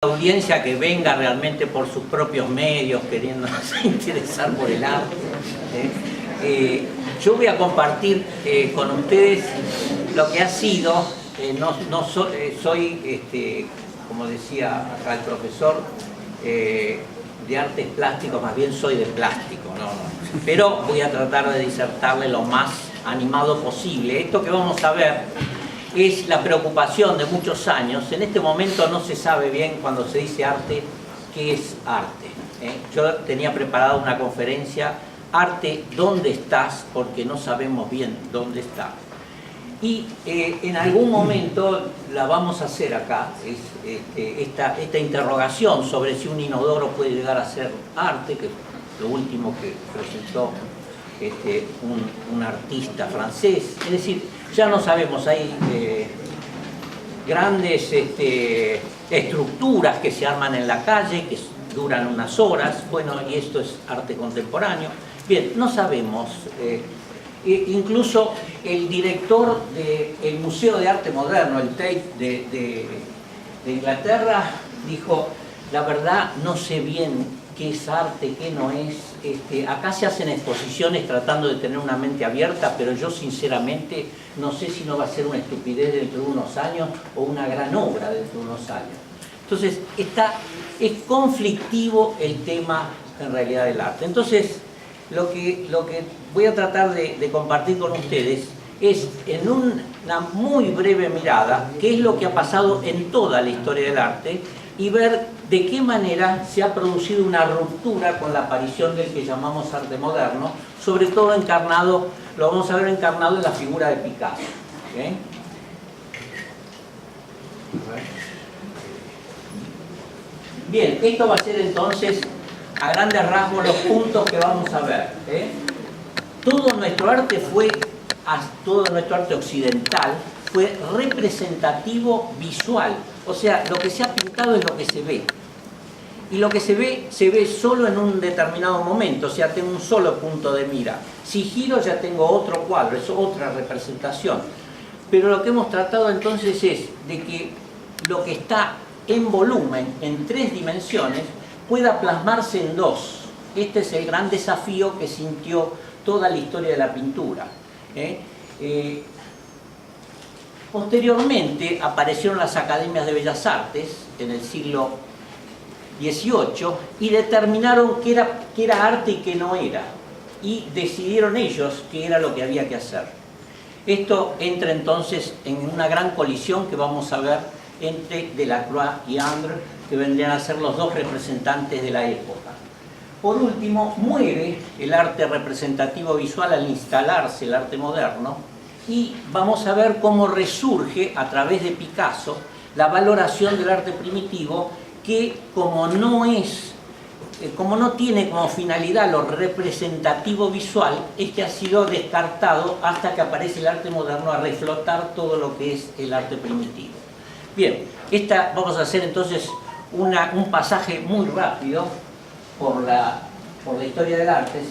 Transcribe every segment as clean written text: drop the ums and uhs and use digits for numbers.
Audiencia que venga realmente por sus propios medios, queriéndose interesar por el arte. Yo voy a compartir con ustedes lo que ha sido, soy, como decía acá el profesor, de artes plásticos, más bien soy de plástico, pero voy a tratar de disertarle lo más animado posible. Esto que vamos a ver es la preocupación de muchos años. En este momento no se sabe bien, cuando se dice arte, qué es arte. Yo tenía preparada una conferencia, Arte, ¿dónde estás? Porque no sabemos bien dónde está. Y en algún momento la vamos a hacer acá, esta interrogación sobre si un inodoro puede llegar a ser arte, que es lo último que presentó un artista francés. Es decir, ya no sabemos, hay grandes estructuras que se arman en la calle, que duran unas horas, bueno, y esto es arte contemporáneo. Bien, no sabemos. Incluso el director del Museo de Arte Moderno, el Tate de Inglaterra, dijo, la verdad no sé bien qué es arte, qué no es. Acá se hacen exposiciones tratando de tener una mente abierta, pero yo sinceramente no sé si no va a ser una estupidez dentro de unos años o una gran obra dentro de unos años. Entonces, es conflictivo el tema en realidad del arte. Entonces, lo que voy a tratar de compartir con ustedes es, en una muy breve mirada, qué es lo que ha pasado en toda la historia del arte y ver de qué manera se ha producido una ruptura con la aparición del que llamamos arte moderno, sobre todo encarnado, lo vamos a ver encarnado en la figura de Picasso. ¿Okay? Bien, esto va a ser entonces, a grandes rasgos, los puntos que vamos a ver. Todo nuestro arte todo nuestro arte occidental fue representativo visual. O sea, lo que se ha pintado es lo que se ve. Y lo que se ve solo en un determinado momento. O sea, tengo un solo punto de mira. Si giro ya tengo otro cuadro, es otra representación. Pero lo que hemos tratado entonces es de que lo que está en volumen, en 3 dimensiones, pueda plasmarse en 2. Este es el gran desafío que sintió toda la historia de la pintura. Posteriormente aparecieron las academias de bellas artes en el siglo XVIII y determinaron qué era arte y qué no era, y decidieron ellos qué era lo que había que hacer. Esto entra entonces en una gran colisión que vamos a ver entre Delacroix y Ingres, que vendrían a ser los 2 representantes de la época. Por último, muere el arte representativo visual al instalarse el arte moderno, y vamos a ver cómo resurge a través de Picasso la valoración del arte primitivo, que como no tiene como finalidad lo representativo visual, ha sido descartado hasta que aparece el arte moderno a reflotar todo lo que es el arte primitivo. Bien, vamos a hacer entonces un pasaje muy rápido por la historia del arte.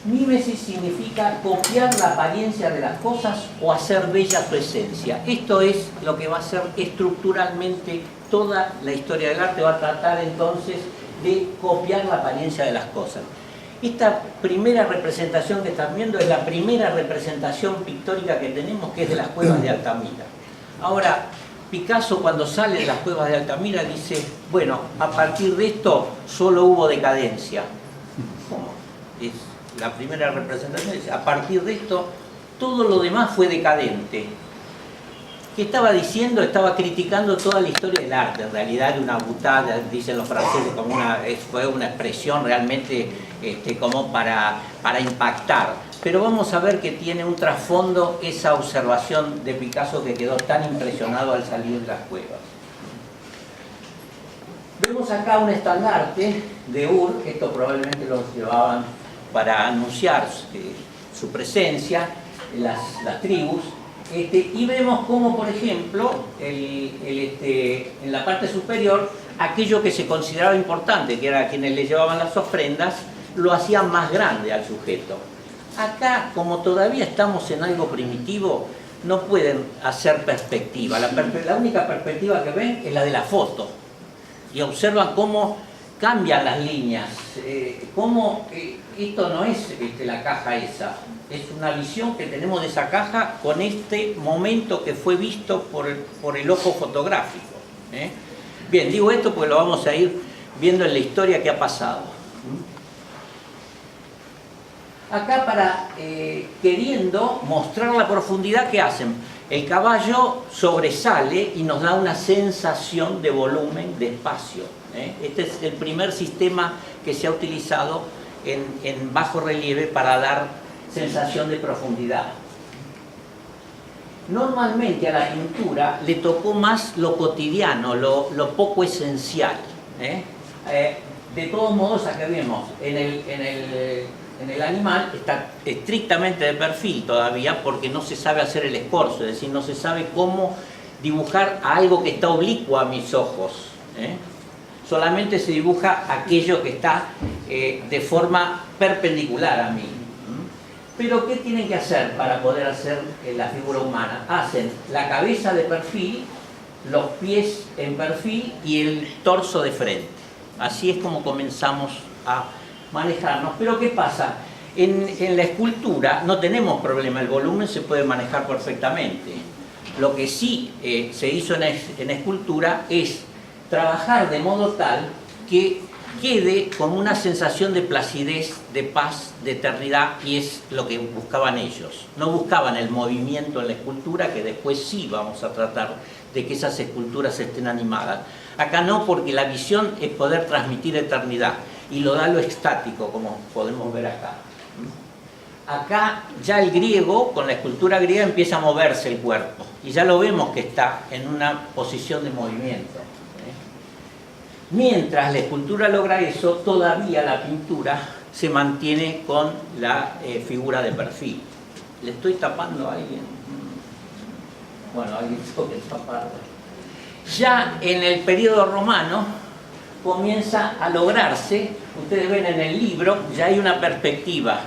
Mímesis significa copiar la apariencia de las cosas o hacer bella su esencia. Esto es lo que va a ser estructuralmente toda la historia del arte. Va a tratar entonces de copiar la apariencia de las cosas. Esta primera representación que están viendo es la primera representación pictórica que tenemos, que es de las cuevas de Altamira. Ahora, Picasso, cuando sale de las cuevas de Altamira, dice, bueno, a partir de esto solo hubo decadencia. ¿Cómo? Es la primera representación, dice, a partir de esto todo lo demás fue decadente. ¿Qué estaba diciendo? Estaba criticando toda la historia del arte. En realidad era una butada, dicen los franceses, fue una expresión realmente como para impactar. Pero vamos a ver que tiene un trasfondo esa observación de Picasso, que quedó tan impresionado al salir de las cuevas. Vemos acá un estandarte de Ur, esto probablemente lo llevaban para anunciar su presencia en las tribus, y vemos como, por ejemplo, en la parte superior, aquello que se consideraba importante, que era quienes le llevaban las ofrendas, lo hacían más grande al sujeto. Acá, como todavía estamos en algo primitivo, no pueden hacer perspectiva. La única perspectiva que ven es la de la foto. y observan cómo cambian las líneas, esto no es la caja esa, es una visión que tenemos de esa caja con este momento que fue visto por el ojo fotográfico. Bien, digo esto porque lo vamos a ir viendo en la historia que ha pasado. Acá queriendo mostrar la profundidad que hacen, el caballo sobresale y nos da una sensación de volumen, de espacio. Este es el primer sistema que se ha utilizado en bajo relieve para dar sensación de profundidad. Normalmente a la pintura le tocó más lo cotidiano, lo poco esencial. De todos modos, acá vemos, en el animal está estrictamente de perfil todavía porque no se sabe hacer el escorzo, es decir, no se sabe cómo dibujar algo que está oblicuo a mis ojos. Solamente se dibuja aquello que está de forma perpendicular a mí. Pero ¿qué tienen que hacer para poder hacer la figura humana? Hacen la cabeza de perfil, los pies en perfil y el torso de frente. Así es como comenzamos a manejarnos. Pero ¿qué pasa? En la escultura no tenemos problema, el volumen se puede manejar perfectamente. Lo que sí se hizo en escultura es trabajar de modo tal que quede como una sensación de placidez, de paz, de eternidad, y es lo que buscaban ellos. No buscaban el movimiento en la escultura, que después sí vamos a tratar de que esas esculturas estén animadas. Acá no, porque la visión es poder transmitir eternidad, y lo da lo estático, como podemos ver acá. Acá ya el griego, con la escultura griega, empieza a moverse el cuerpo, y ya lo vemos que está en una posición de movimiento. Mientras la escultura logra eso, todavía la pintura se mantiene con la figura de perfil. ¿Le estoy tapando a alguien? Bueno, alguien tengo que taparlo. Ya en el periodo romano comienza a lograrse, ustedes ven en el libro, ya hay una perspectiva.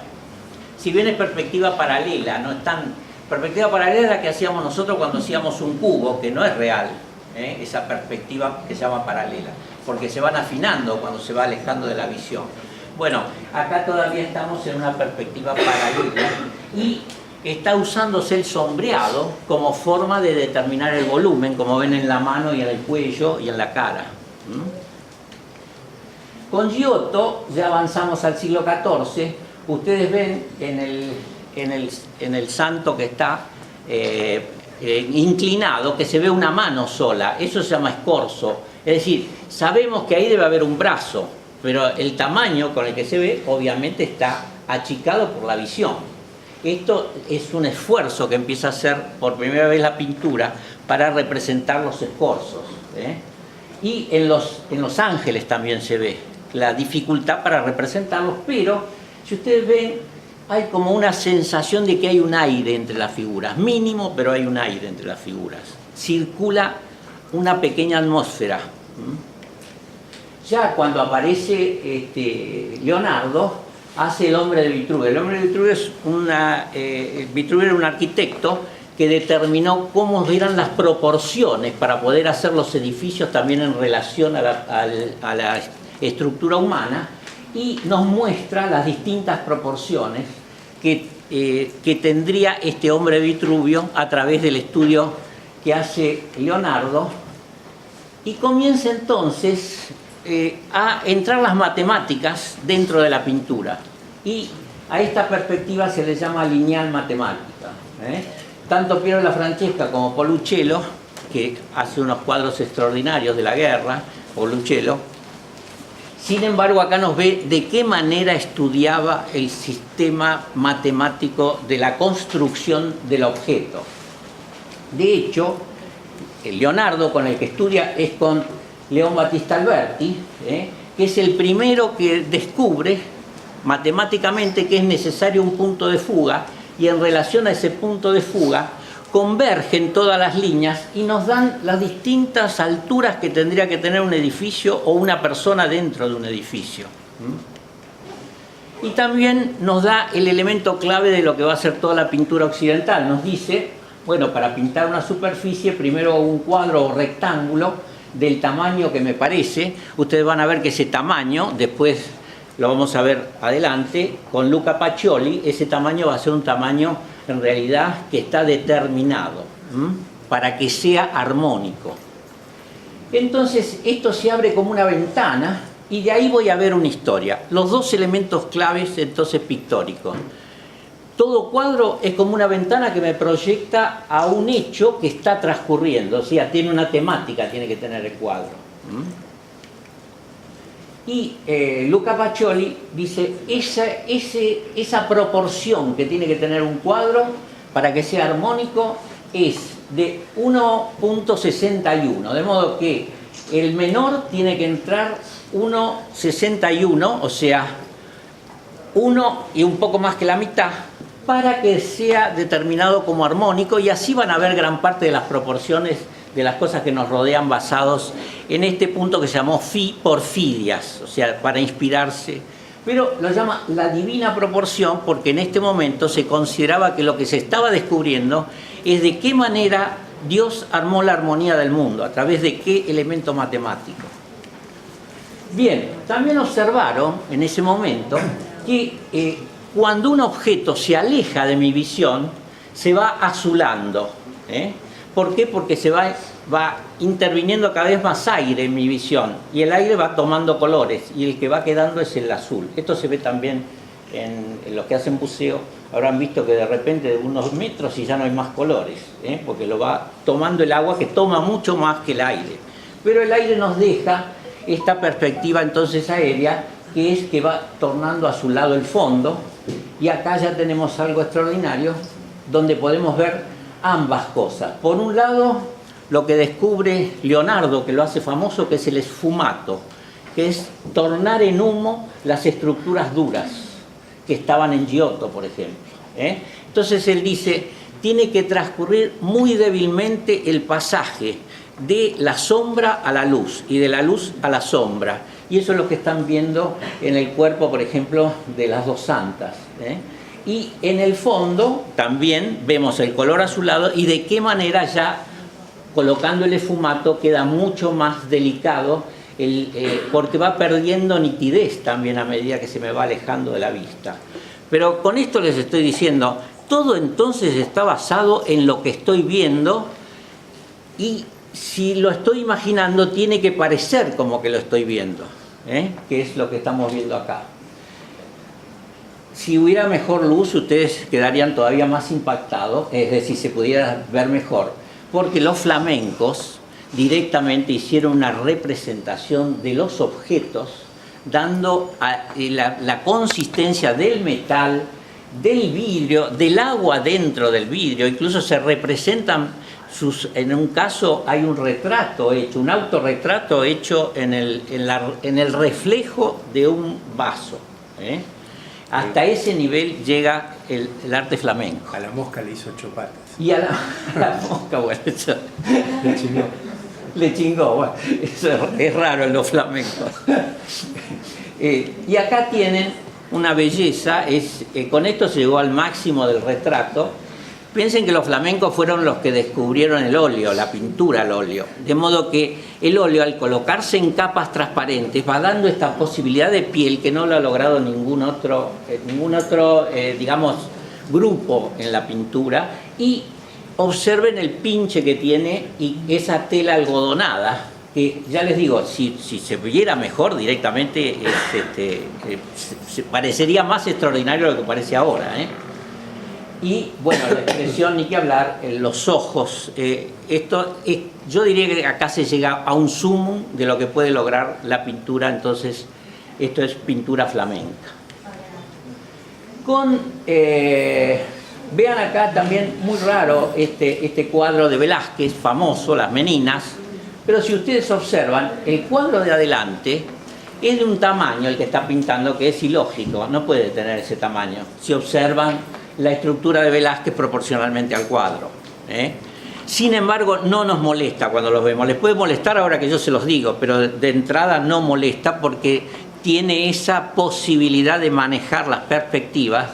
Si bien es perspectiva paralela, no es tan... Perspectiva paralela es la que hacíamos nosotros cuando hacíamos un cubo, que no es real, esa perspectiva que se llama paralela, porque se van afinando cuando se va alejando de la visión. Bueno, acá todavía estamos en una perspectiva paralela y está usándose el sombreado como forma de determinar el volumen, como ven en la mano y en el cuello y en la cara. Con Giotto ya avanzamos al siglo XIV. Ustedes ven en el santo que está inclinado, que se ve una mano sola. Eso se llama escorzo. Es decir, sabemos que ahí debe haber un brazo, pero el tamaño con el que se ve obviamente está achicado por la visión. Esto es un esfuerzo que empieza a hacer por primera vez la pintura para representar los escorzos. Y en los ángeles también se ve la dificultad para representarlos, pero si ustedes ven, hay como una sensación de que hay un aire entre las figuras, mínimo, pero hay un aire entre las figuras. Circula una pequeña atmósfera. Ya cuando aparece Leonardo, hace el hombre de Vitruvio. El hombre de Vitruvio Vitruvio era un arquitecto que determinó cómo eran las proporciones para poder hacer los edificios también en relación a la estructura humana, y nos muestra las distintas proporciones que tendría este hombre de Vitruvio a través del estudio que hace Leonardo, y comienza entonces a entrar las matemáticas dentro de la pintura, y a esta perspectiva se le llama lineal matemática. Tanto Piero della Francesca como Polucello, que hace unos cuadros extraordinarios de la guerra, Polucello, sin embargo acá nos ve de qué manera estudiaba el sistema matemático de la construcción del objeto. De hecho, el Leonardo con el que estudia es con León Battista Alberti, que es el primero que descubre matemáticamente que es necesario un punto de fuga, y en relación a ese punto de fuga convergen todas las líneas y nos dan las distintas alturas que tendría que tener un edificio o una persona dentro de un edificio. Y también nos da el elemento clave de lo que va a ser toda la pintura occidental. Nos dice, bueno, para pintar una superficie, primero un cuadro o rectángulo del tamaño que me parece. Ustedes van a ver que ese tamaño, después lo vamos a ver adelante, con Luca Pacioli, ese tamaño va a ser un tamaño en realidad que está determinado, para que sea armónico. Entonces esto se abre como una ventana y de ahí voy a ver una historia. Los dos elementos claves entonces pictóricos. Todo cuadro es como una ventana que me proyecta a un hecho que está transcurriendo, o sea, tiene una temática, tiene que tener el cuadro. Y Luca Pacioli dice, esa proporción que tiene que tener un cuadro para que sea armónico es de 1.61, de modo que el menor tiene que entrar 1.61, o sea, 1 y un poco más que la mitad, para que sea determinado como armónico, y así van a ver gran parte de las proporciones de las cosas que nos rodean basados en este punto que se llamó Porfirias, o sea, para inspirarse. Pero lo llama la divina proporción porque en este momento se consideraba que lo que se estaba descubriendo es de qué manera Dios armó la armonía del mundo, a través de qué elemento matemático. Bien, también observaron en ese momento que cuando un objeto se aleja de mi visión, se va azulando. ¿Por qué? Porque se va interviniendo cada vez más aire en mi visión, y el aire va tomando colores, y el que va quedando es el azul. Esto se ve también en los que hacen buceo, habrán visto que de repente de unos metros y ya no hay más colores, porque lo va tomando el agua, que toma mucho más que el aire. Pero el aire nos deja esta perspectiva entonces aérea, que es que va tornando azulado el fondo, y acá ya tenemos algo extraordinario, donde podemos ver ambas cosas. Por un lado, lo que descubre Leonardo, que lo hace famoso, que es el esfumato, que es tornar en humo las estructuras duras que estaban en Giotto, por ejemplo. Entonces él dice, tiene que transcurrir muy débilmente el pasaje de la sombra a la luz y de la luz a la sombra. Y eso es lo que están viendo en el cuerpo, por ejemplo, de las dos santas. Y en el fondo también vemos el color azulado y de qué manera ya colocando el esfumato queda mucho más delicado, porque va perdiendo nitidez también a medida que se me va alejando de la vista. Pero con esto les estoy diciendo, todo entonces está basado en lo que estoy viendo, y si lo estoy imaginando tiene que parecer como que lo estoy viendo, que es lo que estamos viendo acá. Si hubiera mejor luz, ustedes quedarían todavía más impactados, es decir, se pudiera ver mejor, porque los flamencos directamente hicieron una representación de los objetos, dando la consistencia del metal, del vidrio, del agua dentro del vidrio. Incluso se representan en un caso hay un retrato hecho, un autorretrato hecho en el reflejo de un vaso. Hasta ese nivel llega el arte flamenco. A la mosca le hizo 8 patas. Y a la mosca, bueno, eso Le chingó. le chingó, bueno, eso es raro en los flamencos. Y acá tienen una belleza, con esto se llegó al máximo del retrato. Piensen que los flamencos fueron los que descubrieron el óleo, la pintura al óleo. De modo que el óleo, al colocarse en capas transparentes, va dando esta posibilidad de piel que no lo ha logrado ningún otro digamos, grupo en la pintura. Y observen el pinche que tiene y esa tela algodonada, que ya les digo, si se viera mejor directamente, se parecería más extraordinario de lo que parece ahora. Y bueno, la expresión, ni que hablar, los ojos, yo diría que acá se llega a un sumum de lo que puede lograr la pintura. Entonces esto es pintura flamenca. Vean acá también, muy raro, este cuadro de Velázquez, famoso, Las Meninas, pero si ustedes observan, el cuadro de adelante es de un tamaño, el que está pintando, que es ilógico, no puede tener ese tamaño. Si observan la estructura de Velázquez proporcionalmente al cuadro. Sin embargo, no nos molesta cuando los vemos. Les puede molestar ahora que yo se los digo, pero de entrada no molesta porque tiene esa posibilidad de manejar las perspectivas.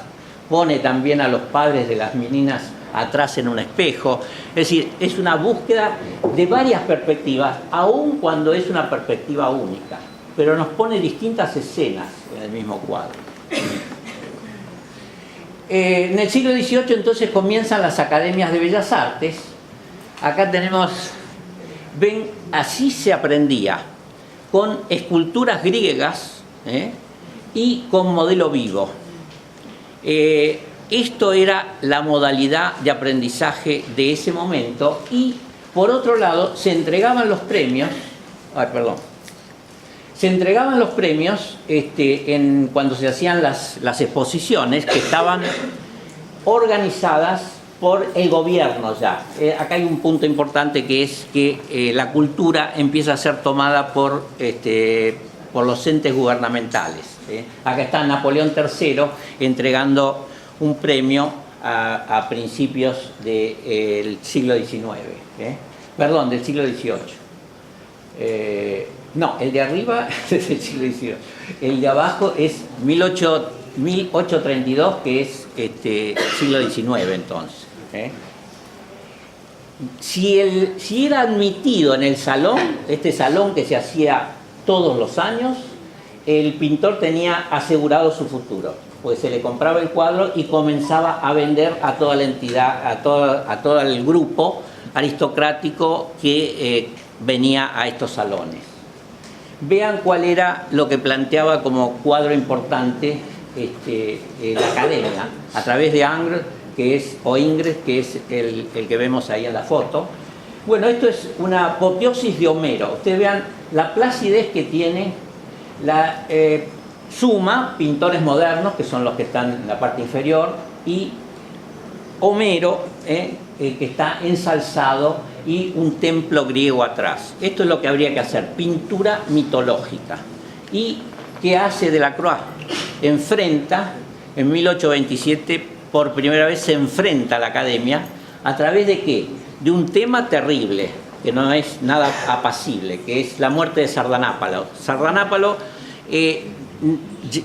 Pone también a los padres de las meninas atrás en un espejo. Es decir, es una búsqueda de varias perspectivas, aun cuando es una perspectiva única, pero nos pone distintas escenas en el mismo cuadro. En el siglo XVIII entonces comienzan las academias de bellas artes. Acá tenemos, ven, así se aprendía, con esculturas griegas y con modelo vivo. Esto era la modalidad de aprendizaje de ese momento, y por otro lado se entregaban los premios, se entregaban los premios cuando se hacían las exposiciones, que estaban organizadas por el gobierno ya. Acá hay un punto importante, que es que la cultura empieza a ser tomada por los entes gubernamentales. Acá está Napoleón III entregando un premio a principios del siglo XIX, perdón, del siglo XVIII. No, el de arriba es del siglo XVIII. El de abajo es 1832, que es siglo XIX entonces. Si era admitido en el salón, este salón que se hacía todos los años, el pintor tenía asegurado su futuro, pues se le compraba el cuadro y comenzaba a vender a toda la entidad, a todo el grupo aristocrático que venía a estos salones. Vean cuál era lo que planteaba como cuadro importante la academia, a través de Ingres, que es el que vemos ahí en la foto. Bueno, esto es una apoteosis de Homero. Ustedes vean la placidez que tiene la Suma, pintores modernos, que son los que están en la parte inferior, y Homero, que está ensalzado, y un templo griego atrás. Esto es lo que habría que hacer, pintura mitológica. ¿Y qué hace Delacroix? Enfrenta, en 1827, por primera vez se enfrenta a la academia, ¿a través de qué? De un tema terrible, que no es nada apacible, que es la muerte de Sardanápalo. Sardanápalo,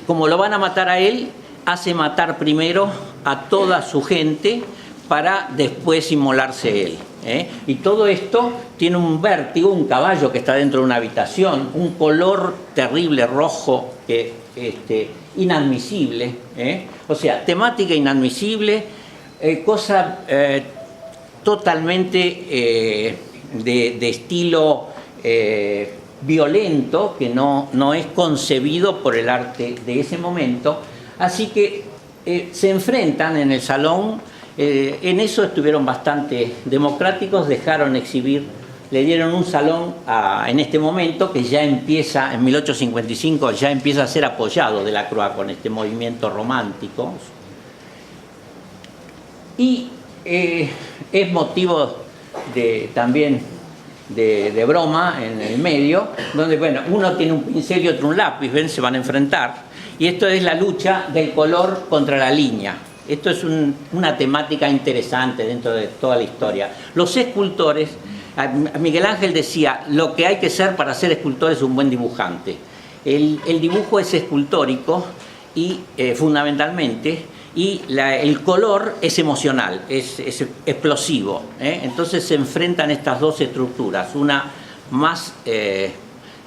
como lo van a matar a él, hace matar primero a toda su gente para después inmolarse él. Y todo esto tiene un vértigo, un caballo que está dentro de una habitación, un color terrible, rojo, inadmisible, o sea, temática inadmisible, cosa totalmente de estilo violento, que no es concebido por el arte de ese momento. Así que se enfrentan en el salón. En eso estuvieron bastante democráticos, dejaron exhibir, le dieron un salón en este momento, que ya empieza, en 1855, ya empieza a ser apoyado Delacroix con este movimiento romántico. Y es motivo también de broma en el medio, donde, bueno, uno tiene un pincel y otro un lápiz, ven, se van a enfrentar, y esto es la lucha del color contra la línea. Esto es una temática interesante dentro de toda la historia. Los escultores, Miguel Ángel decía, lo que hay que ser para ser escultor es un buen dibujante. El dibujo es escultórico y fundamentalmente, y el color es emocional, es explosivo. Entonces se enfrentan estas dos estructuras, una más,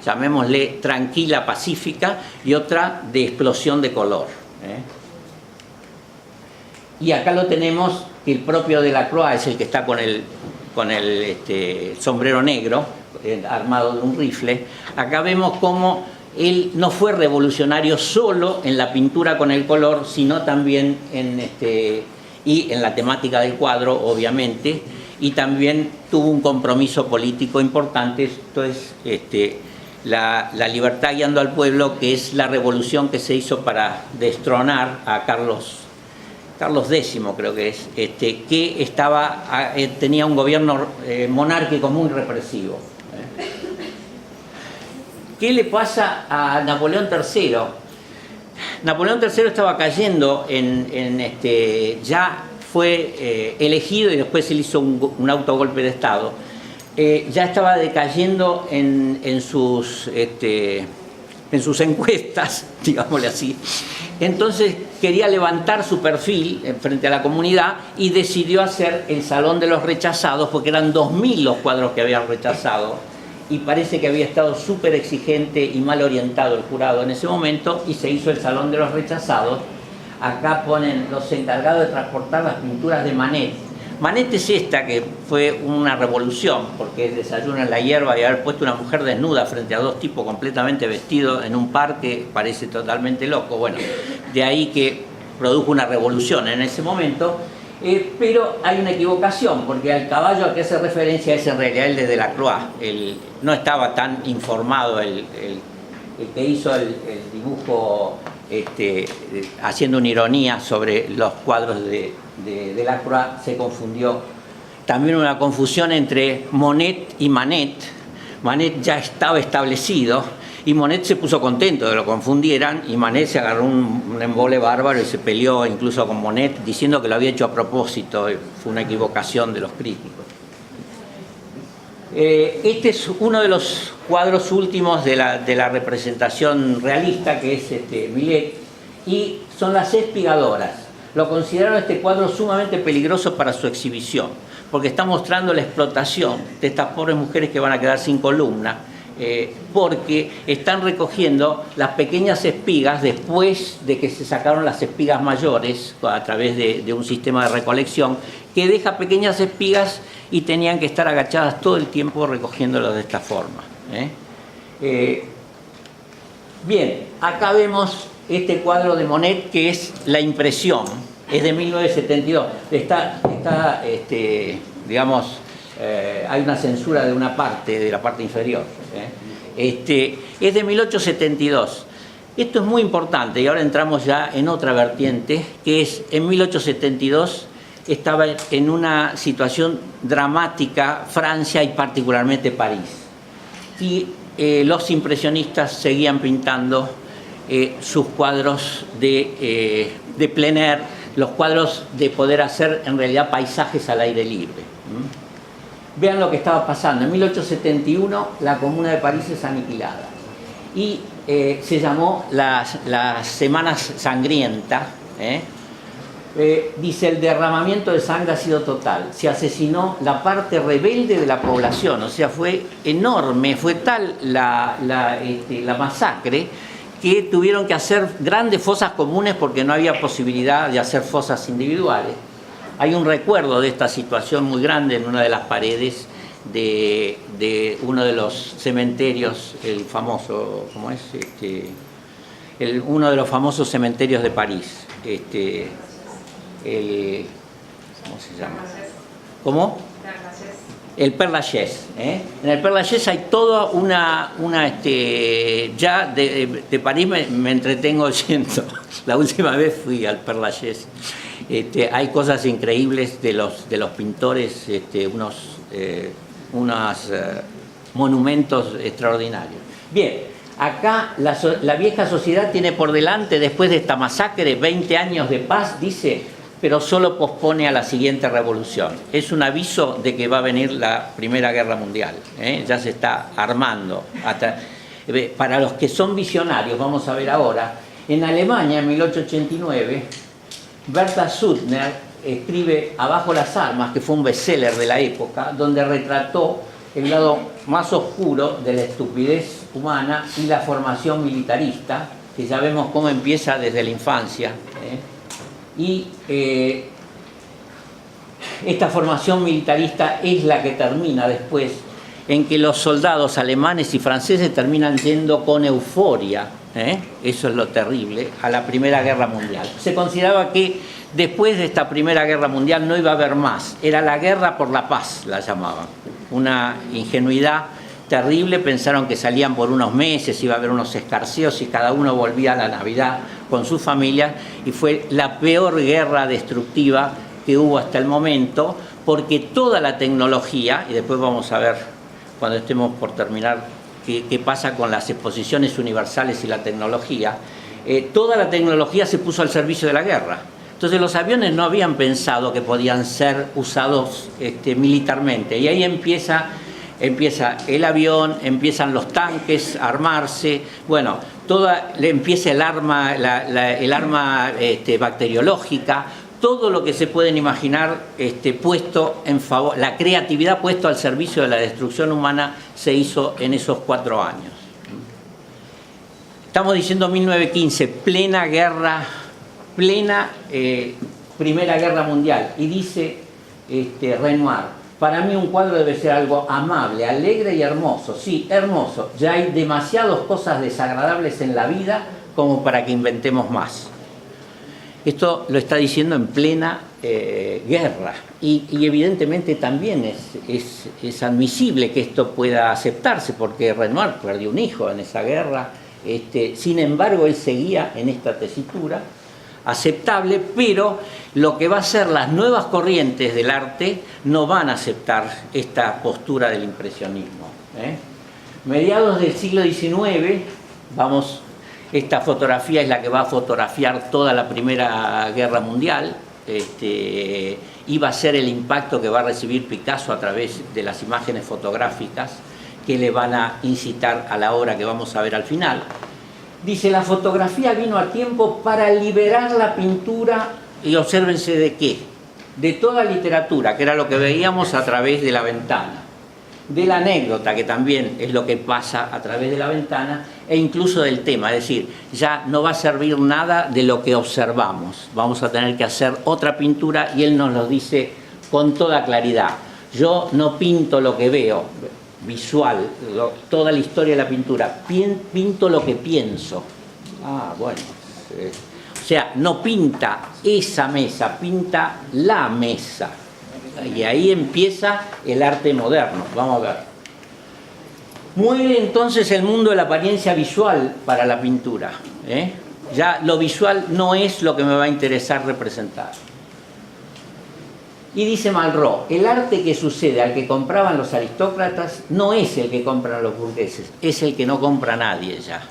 llamémosle, tranquila, pacífica, y otra de explosión de color. Y acá lo tenemos, que el propio Delacroix es el que está con el sombrero negro, armado de un rifle. Acá vemos cómo él no fue revolucionario solo en la pintura con el color, sino también y en la temática del cuadro, obviamente, y también tuvo un compromiso político importante. Esto es la libertad guiando al pueblo, que es la revolución que se hizo para destronar a Carlos X, creo que es, que tenía un gobierno monárquico muy represivo. ¿Qué le pasa a Napoleón III? Napoleón III estaba cayendo ya fue elegido y después se le hizo un autogolpe de Estado. Ya estaba decayendo en sus encuestas, digámosle así. Entonces, quería levantar su perfil frente a la comunidad y decidió hacer el Salón de los Rechazados, porque eran 2000 los cuadros que habían rechazado y parece que había estado súper exigente y mal orientado el jurado en ese momento, y se hizo el Salón de los Rechazados. Acá ponen los encargados de transportar las pinturas de Manet. Manet es esta, que fue una revolución, porque es Desayuno en la hierba y haber puesto una mujer desnuda frente a dos tipos completamente vestidos en un parque, parece totalmente loco. Bueno, de ahí que produjo una revolución en ese momento, pero hay una equivocación, porque al caballo al que hace referencia es en realidad el de Delacroix. No estaba tan informado el que hizo el dibujo, haciendo una ironía sobre los cuadros de Delacroix, se confundió. También una confusión entre Monet y Manet. Manet ya estaba establecido y Monet se puso contento de que lo confundieran, y Manet se agarró un embole bárbaro y se peleó incluso con Monet diciendo que lo había hecho a propósito. Fue una equivocación de los críticos. Este es uno de los cuadros últimos de la representación realista, que es Millet, y son las espigadoras. Lo consideraron este cuadro sumamente peligroso para su exhibición, porque está mostrando la explotación de estas pobres mujeres que van a quedar sin columna, porque están recogiendo las pequeñas espigas después de que se sacaron las espigas mayores a través de un sistema de recolección que deja pequeñas espigas, y tenían que estar agachadas todo el tiempo recogiéndolas de esta forma. Bien, acá vemos este cuadro de Monet, que es La Impresión, es de 1972. Digamos, hay una censura de una parte, de la parte inferior. Es de 1872. Esto es muy importante, y ahora entramos ya en otra vertiente, que es en 1872 estaba en una situación dramática Francia y particularmente París. Y los impresionistas seguían pintando sus cuadros de plein air, los cuadros de poder hacer en realidad paisajes al aire libre. Vean lo que estaba pasando. En 1871 la Comuna de París es aniquilada y se llamó las Semanas Sangrientas. Dice: el derramamiento de sangre ha sido total, se asesinó la parte rebelde de la población, o sea, fue enorme, fue tal la masacre que tuvieron que hacer grandes fosas comunes porque no había posibilidad de hacer fosas individuales. Hay un recuerdo de esta situación muy grande en una de las paredes de uno de los cementerios, el famoso, ¿cómo es? Uno de los famosos cementerios de París. ¿Cómo se llama? ¿Cómo? El Père Lachaise. En el Père Lachaise hay toda ya de París me entretengo yendo. La última vez fui al Père Lachaise. Hay cosas increíbles de los pintores, unos monumentos extraordinarios. Bien, acá la vieja sociedad tiene por delante, después de esta masacre, 20 años de paz, dice, pero solo pospone a la siguiente revolución. Es un aviso de que va a venir la Primera Guerra Mundial. Ya se está armando. Para los que son visionarios, vamos a ver ahora, en Alemania, en 1889, Berta Suttner escribe Abajo las armas, que fue un bestseller de la época, donde retrató el lado más oscuro de la estupidez humana y la formación militarista, que ya vemos cómo empieza desde la infancia. Y esta formación militarista es la que termina después en que los soldados alemanes y franceses terminan yendo con euforia, eso es lo terrible, a la Primera Guerra Mundial. Se consideraba que después de esta Primera Guerra Mundial no iba a haber más, era la guerra por la paz, la llamaban. Una ingenuidad terrible, pensaron que salían por unos meses, iba a haber unos escarceos y cada uno volvía a la Navidad con su familia, y fue la peor guerra destructiva que hubo hasta el momento, porque toda la tecnología, y después vamos a ver cuando estemos por terminar qué pasa con las exposiciones universales y la tecnología, toda la tecnología se puso al servicio de la guerra. Entonces los aviones no habían pensado que podían ser usados militarmente, y ahí empieza empieza el avión, empiezan los tanques a armarse, bueno, empieza el arma, bacteriológica, todo lo que se pueden imaginar puesto en favor, la creatividad puesto al servicio de la destrucción humana se hizo en esos 4 años. Estamos diciendo 1915, plena guerra, Primera Guerra Mundial, y dice Renoir: para mí un cuadro debe ser algo amable, alegre y hermoso. Sí, hermoso. Ya hay demasiadas cosas desagradables en la vida como para que inventemos más. Esto lo está diciendo en plena guerra. Y evidentemente también es admisible que esto pueda aceptarse, porque Renoir perdió un hijo en esa guerra. Sin embargo, él seguía en esta tesitura aceptable, pero lo que va a ser las nuevas corrientes del arte no van a aceptar esta postura del impresionismo. Mediados del siglo XIX, esta fotografía es la que va a fotografiar toda la Primera Guerra Mundial, y va a ser el impacto que va a recibir Picasso a través de las imágenes fotográficas que le van a incitar a la obra que vamos a ver al final. Dice: la fotografía vino a tiempo para liberar la pintura, y obsérvense de qué, de toda literatura, que era lo que veíamos a través de la ventana, de la anécdota, que también es lo que pasa a través de la ventana, e incluso del tema. Es decir, ya no va a servir nada de lo que observamos, vamos a tener que hacer otra pintura, y él nos lo dice con toda claridad: yo no pinto lo que veo visual, toda la historia de la pintura, pinto lo que pienso. Bueno, o sea, no pinta esa mesa, pinta la mesa, y ahí empieza el arte moderno. Vamos a ver. Muere entonces el mundo de la apariencia visual para la pintura, Ya lo visual no es lo que me va a interesar representar. Y dice Malraux: el arte que sucede al que compraban los aristócratas no es el que compran los burgueses, es el que no compra nadie ya.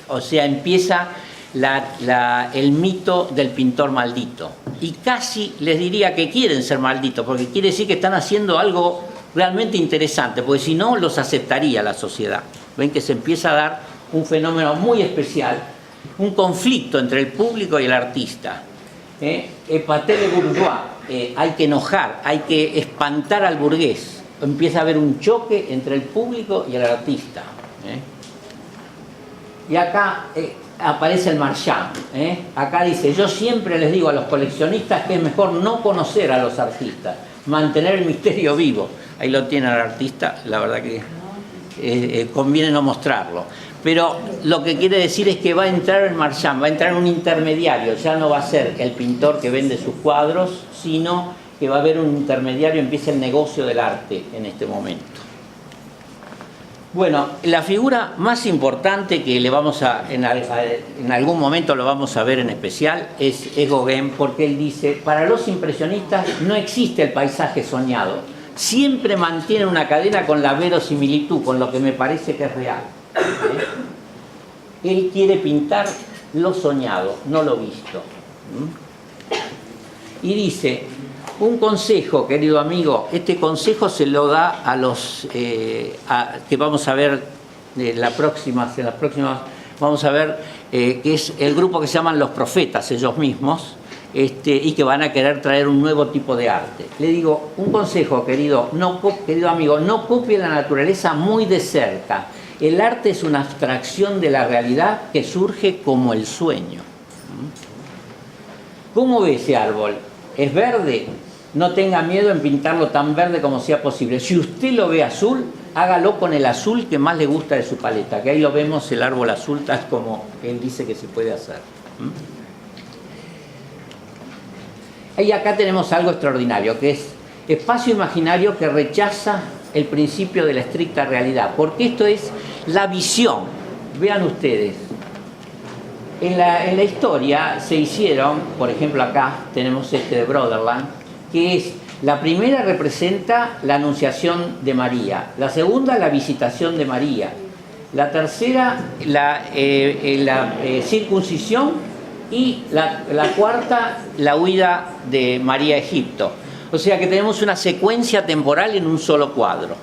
O sea, empieza el mito del pintor maldito. Y casi les diría que quieren ser malditos, porque quiere decir que están haciendo algo realmente interesante, porque si no, los aceptaría la sociedad. Ven que se empieza a dar un fenómeno muy especial, un conflicto entre el público y el artista. Épaté de bourgeois. Hay que enojar, hay que espantar al burgués. Empieza a haber un choque entre el público y el artista. Y acá aparece el Marchand. Acá dice: yo siempre les digo a los coleccionistas que es mejor no conocer a los artistas, mantener el misterio vivo. Ahí lo tiene el artista, la verdad que conviene no mostrarlo. Pero lo que quiere decir es que va a entrar el Marchand, va a entrar un intermediario. Ya no va a ser el pintor que vende sus cuadros, sino que va a haber un intermediario, empieza el negocio del arte en este momento. Bueno, la figura más importante que en algún momento lo vamos a ver en especial es Gauguin, porque él dice: para los impresionistas no existe el paisaje soñado, siempre mantiene una cadena con la verosimilitud, con lo que me parece que es real. Él quiere pintar lo soñado, no lo visto. Y dice: un consejo, querido amigo, este consejo se lo da a los que vamos a ver en las próximas vamos a ver que es el grupo que se llaman los profetas ellos mismos, y que van a querer traer un nuevo tipo de arte. Le digo, un consejo, querido amigo: no copie la naturaleza muy de cerca. El arte es una abstracción de la realidad que surge como el sueño. ¿Cómo ve ese árbol? ¿Es verde? No tenga miedo en pintarlo tan verde como sea posible. Si usted lo ve azul, hágalo con el azul que más le gusta de su paleta, que ahí lo vemos, el árbol azul, tal como él dice que se puede hacer. Y acá tenemos algo extraordinario, que es espacio imaginario que rechaza el principio de la estricta realidad, porque esto es la visión. Vean ustedes, en la historia se hicieron, por ejemplo acá tenemos de Broderland, que es, la primera representa la anunciación de María, la segunda la visitación de María, la tercera la circuncisión, y la cuarta la huida de María a Egipto. O sea que tenemos una secuencia temporal en un solo cuadro.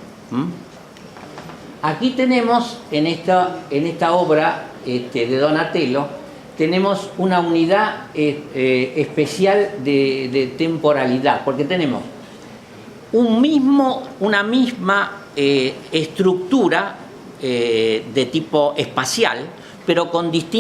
Aquí tenemos, en esta obra de Donatello, tenemos una unidad especial de temporalidad, porque tenemos una misma estructura de tipo espacial, pero con distintas